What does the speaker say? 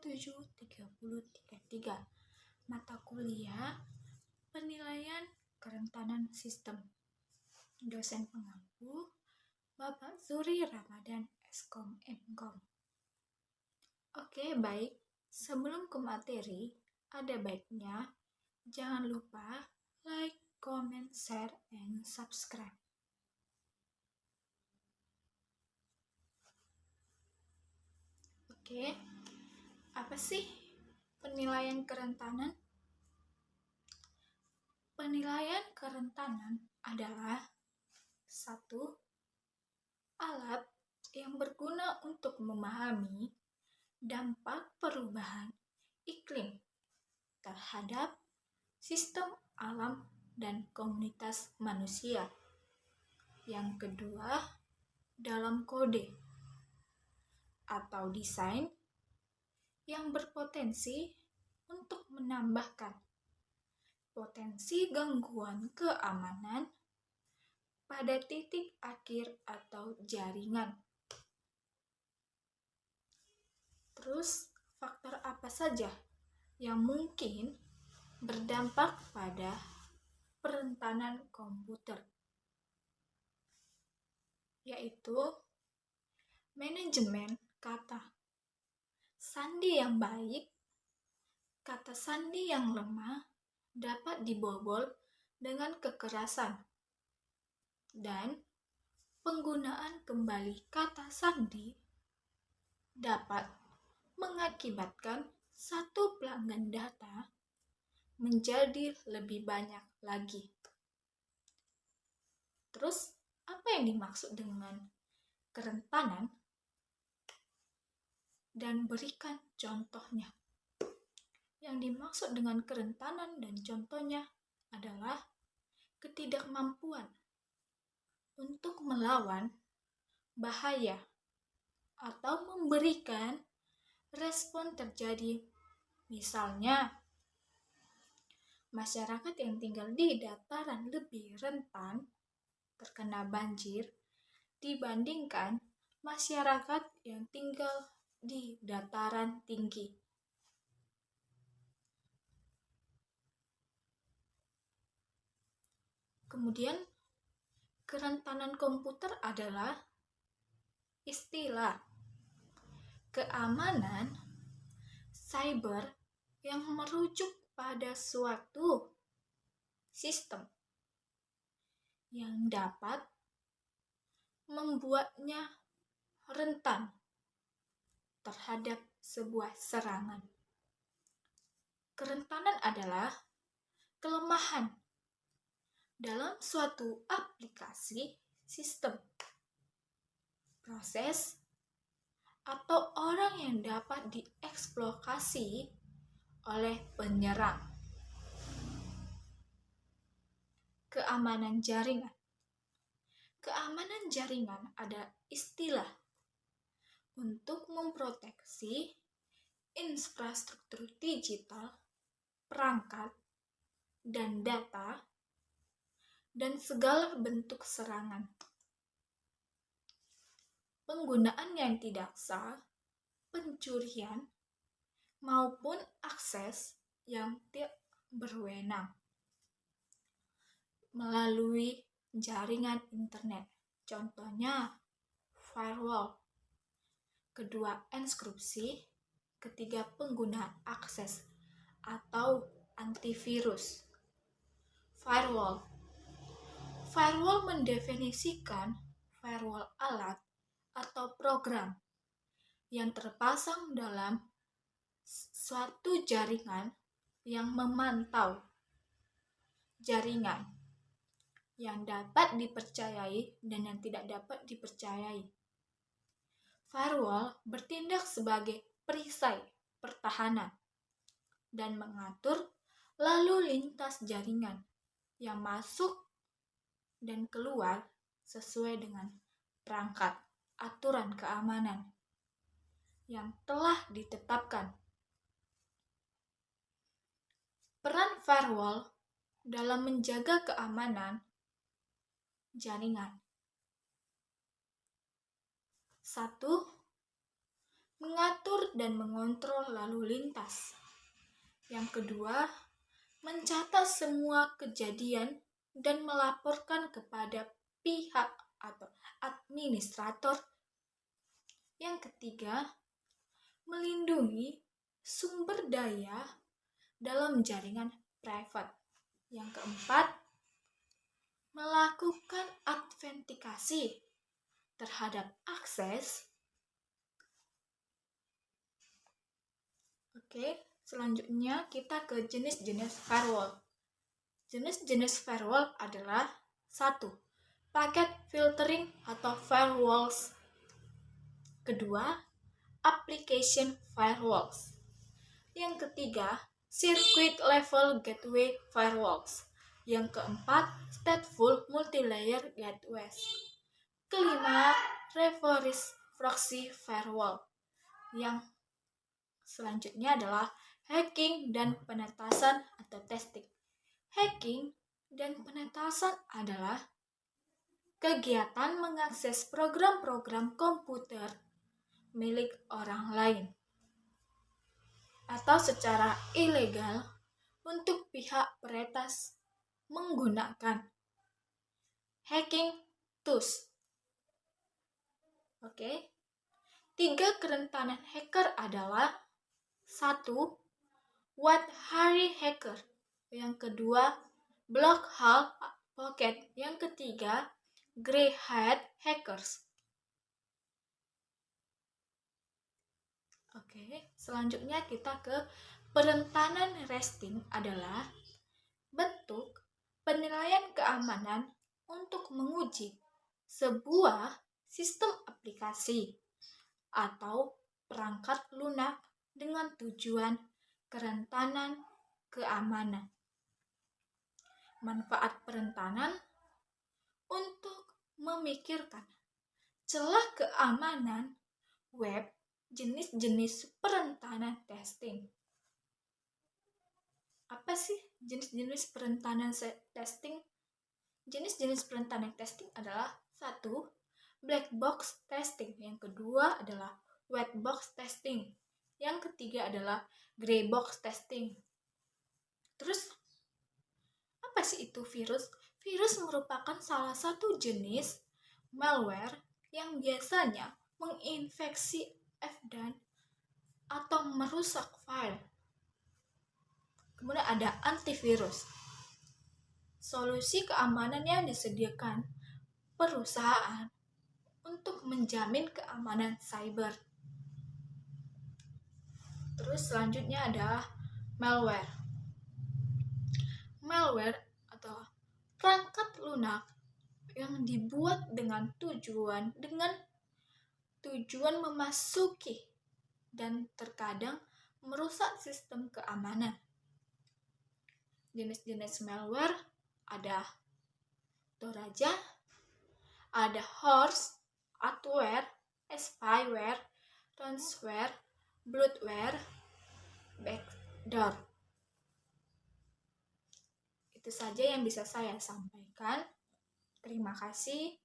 273033 mata kuliah penilaian kerentanan sistem. Dosen pengampu Bapak Zuri Ramadan Eskom Mkom. Oke, baik. Sebelum ke materi, ada baiknya jangan lupa like, comment, share, and subscribe. Oke, apa sih penilaian kerentanan? Penilaian kerentanan adalah satu alat yang berguna untuk memahami dampak perubahan iklim terhadap sistem alam dan komunitas manusia. Yang kedua, dalam kode atau desain yang berpotensi untuk menambahkan potensi gangguan keamanan pada titik akhir atau jaringan. Terus, faktor apa saja yang mungkin berdampak pada kerentanan komputer? Yaitu manajemen kata, sandi yang baik, kata sandi yang lemah dapat dibobol dengan kekerasan, dan penggunaan kembali kata sandi dapat mengakibatkan satu pelanggan data menjadi lebih banyak lagi. Terus, apa yang dimaksud dengan kerentanan? Dan berikan contohnya. Yang dimaksud dengan kerentanan dan contohnya adalah ketidakmampuan untuk melawan bahaya atau memberikan respon terjadi. Misalnya, masyarakat yang tinggal di dataran lebih rentan terkena banjir dibandingkan masyarakat yang tinggal di dataran tinggi. Kemudian, kerentanan komputer adalah istilah keamanan cyber yang merujuk pada suatu sistem yang dapat membuatnya rentan terhadap sebuah serangan. Kerentanan adalah kelemahan dalam suatu aplikasi, sistem, proses, atau orang yang dapat dieksploitasi oleh penyerang. Keamanan jaringan. Keamanan jaringan ada istilah untuk memproteksi infrastruktur digital, perangkat, dan data, dan segala bentuk serangan. Penggunaan yang tidak sah, pencurian, maupun akses yang tidak berwenang melalui jaringan internet. Contohnya, firewall. Kedua, enkripsi. Ketiga, penggunaan akses atau antivirus. Firewall. Firewall mendefinisikan firewall alat atau program yang terpasang dalam suatu jaringan yang memantau jaringan yang dapat dipercayai dan yang tidak dapat dipercayai. Firewall bertindak sebagai perisai pertahanan dan mengatur lalu lintas jaringan yang masuk dan keluar sesuai dengan perangkat aturan keamanan yang telah ditetapkan. Peran firewall dalam menjaga keamanan jaringan. 1. mengatur dan mengontrol lalu lintas. Yang kedua, mencatat semua kejadian dan melaporkan kepada pihak atau administrator. Yang ketiga, melindungi sumber daya dalam jaringan private. Yang keempat, melakukan autentikasi terhadap akses. Oke, selanjutnya kita ke jenis-jenis firewall. Jenis-jenis firewall adalah 1. Packet filtering atau firewalls. Kedua, application firewalls. Yang ketiga, circuit level gateway firewalls. Yang keempat, stateful multilayer gateways. Kelima, reverse proxy firewall. Yang selanjutnya adalah hacking dan penetasan atau testing. Hacking dan penetasan adalah kegiatan mengakses program-program komputer milik orang lain atau secara ilegal untuk pihak peretas menggunakan hacking tools. Oke. 3 kerentanan hacker adalah 1. White Harry hacker. Yang kedua, Black Hole Pocket. Yang ketiga, Grey Hat hackers. Oke, selanjutnya kita ke perentanan resting adalah bentuk penilaian keamanan untuk menguji sebuah sistem aplikasi atau perangkat lunak dengan tujuan kerentanan keamanan. Manfaat perentanan untuk memikirkan celah keamanan web, jenis-jenis perentanan testing. Apa sih jenis-jenis perentanan testing? Jenis-jenis perentanan testing adalah 1. Black box testing. Yang kedua adalah white box testing. Yang ketiga adalah gray box testing. Terus, apa sih itu virus? Virus merupakan salah satu jenis malware yang biasanya menginfeksi dan atau merusak file. Kemudian ada antivirus. Solusi keamanan yang disediakan perusahaan untuk menjamin keamanan cyber. Terus selanjutnya ada malware. Malware atau perangkat lunak yang dibuat dengan tujuan memasuki dan terkadang merusak sistem keamanan. Jenis-jenis malware ada Trojan, ada horse, adware, spyware, ransomware, bloatware, backdoor. Itu saja yang bisa saya sampaikan. Terima kasih.